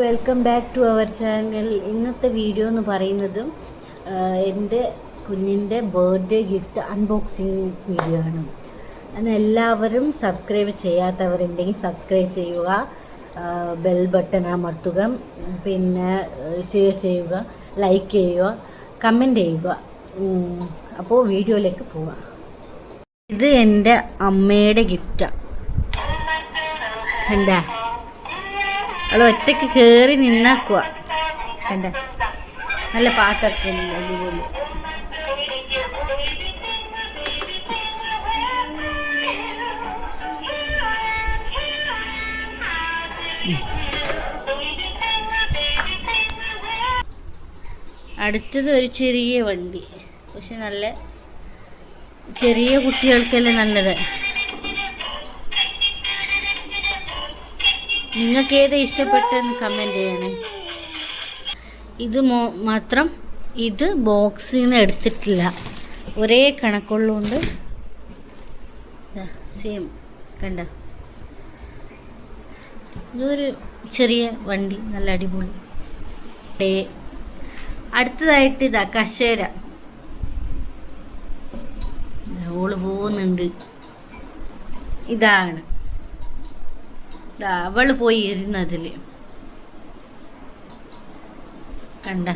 Welcome back to our channel. ഇന്നത്തെ video എന്ന് പറയുന്നതും എൻ്റെ കുഞ്ഞിൻ്റെ ബർത്ത്ഡേ ഗിഫ്റ്റ് അൺബോക്സിങ് വീഡിയോ ആണ്. അന്ന് എല്ലാവരും സബ്സ്ക്രൈബ് ചെയ്യാത്തവരുണ്ടെങ്കിൽ സബ്സ്ക്രൈബ് ചെയ്യുക, ബെൽ ബട്ടൺ അമർത്തുക, പിന്നെ ഷെയർ ചെയ്യുക, ലൈക്ക് ചെയ്യുക, കമൻറ്റ് ചെയ്യുക. അപ്പോൾ വീഡിയോയിലേക്ക് പോവാം. ഇത് എൻ്റെ അമ്മയുടെ ഗിഫ്റ്റാണ്. എന്താ അവൾ ഒറ്റയ്ക്ക് കയറി നിന്നാക്കുക. കണ്ട നല്ല പാട്ടൊക്കെ ഉണ്ട്. അടിപൊളി. അടുത്തത് ഒരു ചെറിയ വണ്ടി, പക്ഷെ നല്ല ചെറിയ കുട്ടികൾക്കെല്ലാം നല്ലത്. നിങ്ങൾക്ക് ഏതാ ഇഷ്ടപ്പെട്ടെന്ന് കമൻറ്റ് ചെയ്യണേ. ഇത് മാത്രം ഇത് ബോക്സിൽ നിന്ന് എടുത്തിട്ടില്ല, ഒരേ കണക്കുള്ളതുകൊണ്ട് സെയിം. കണ്ട ഇതൊരു ചെറിയ വണ്ടി, നല്ല അടിപൊളി. അടുത്തതായിട്ട് ഇതാ കശേര. ഓള് പോകുന്നുണ്ട്. ഇതാണ് അവള് പോയി ഇരുന്നതിൽ. കണ്ട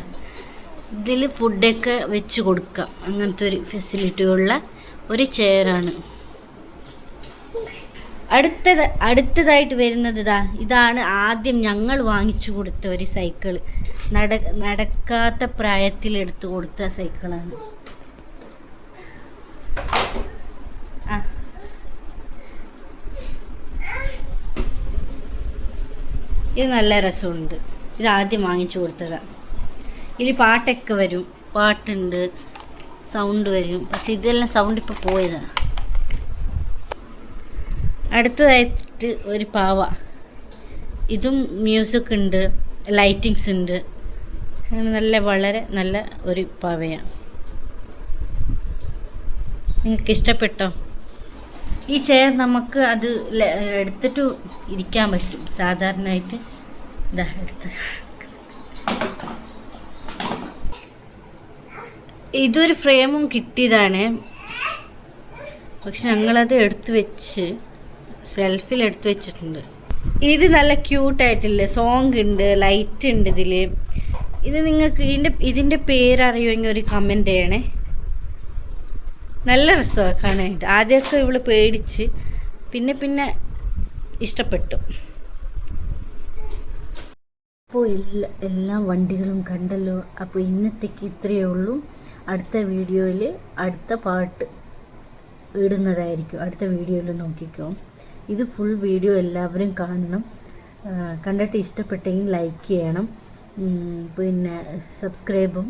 ഇതിൽ ഫുഡൊക്കെ വെച്ച് കൊടുക്കാം, അങ്ങനത്തെ ഒരു ഫെസിലിറ്റി ഉള്ള ഒരു ചെയറാണ്. അടുത്തതായിട്ട് വരുന്നത് ഇതാണ് ആദ്യം ഞങ്ങൾ വാങ്ങിച്ചു കൊടുത്ത ഒരു സൈക്കിള്. നടക്കാത്ത പ്രായത്തിൽ എടുത്തു കൊടുത്ത സൈക്കിളാണ്. ഇത് നല്ല രസമുണ്ട്. ഇത് ആദ്യം വാങ്ങിച്ചു കൊടുത്തതാണ്. ഇതിൽ പാട്ടൊക്കെ വരും, പാട്ടുണ്ട്, സൗണ്ട് വരും. പക്ഷെ ഇതെല്ലാം സൗണ്ട് ഇപ്പോൾ പോയതാണ്. അടുത്തതായിട്ട് ഒരു പാവ. ഇതും മ്യൂസിക് ഉണ്ട്, ലൈറ്റിങ്സ് ഉണ്ട്. അങ്ങനെ വളരെ നല്ല ഒരു പാവയാണ്. നിങ്ങൾക്ക് ഇഷ്ടപ്പെട്ടോ? ഈ ചെയർ നമുക്ക് അത് എടുത്തിട്ട് ഇരിക്കാൻ പറ്റും. സാധാരണയായിട്ട് എടുത്ത് ഇതൊരു ഫ്രെയിമും കിട്ടിയതാണ്, പക്ഷെ ഞങ്ങളത് എടുത്തു വെച്ച് സെൽഫിൽ എടുത്തു വെച്ചിട്ടുണ്ട്. ഇത് നല്ല ക്യൂട്ടായിട്ടില്ലേ, സോങ് ഉണ്ട്, ലൈറ്റ് ഉണ്ട് ഇതിൽ. ഇത് നിങ്ങൾക്ക് ഇതിൻ്റെ പേരറിയുമെങ്കിൽ ഒരു കമൻറ്റ് ചെയ്യണേ. നല്ല രസമാണ് കാണാനായിട്ട്. ആദ്യമൊക്കെ ഇവള് പേടിച്ച് പിന്നെ ഇഷ്ടപ്പെട്ടു. അപ്പോൾ എല്ലാ വണ്ടികളും കണ്ടല്ലോ. അപ്പോൾ ഇന്നത്തേക്ക് ഇത്രയേ ഉള്ളൂ. അടുത്ത വീഡിയോയിൽ അടുത്ത പാട്ട് ഇടുന്നതായിരിക്കും. അടുത്ത വീഡിയോയിൽ നോക്കിക്കോ. ഇത് ഫുൾ വീഡിയോ എല്ലാവരും കാണണം. കണ്ടിട്ട് ഇഷ്ടപ്പെട്ടെങ്കിൽ ലൈക്ക് ചെയ്യണം, പിന്നെ സബ്സ്ക്രൈബും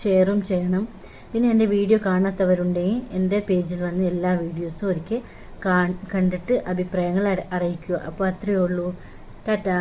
ഷെയറും ചെയ്യണം. പിന്നെ എൻ്റെ വീഡിയോ കാണാത്തവരുണ്ടെങ്കിൽ എൻ്റെ പേജിൽ വന്ന് എല്ലാ വീഡിയോസും ഒരിക്കൽ കണ്ടിട്ട് അഭിപ്രായങ്ങൾ അറിയിക്കുക. അപ്പോൾ അത്രയേ ഉള്ളൂ. ടാറ്റാ.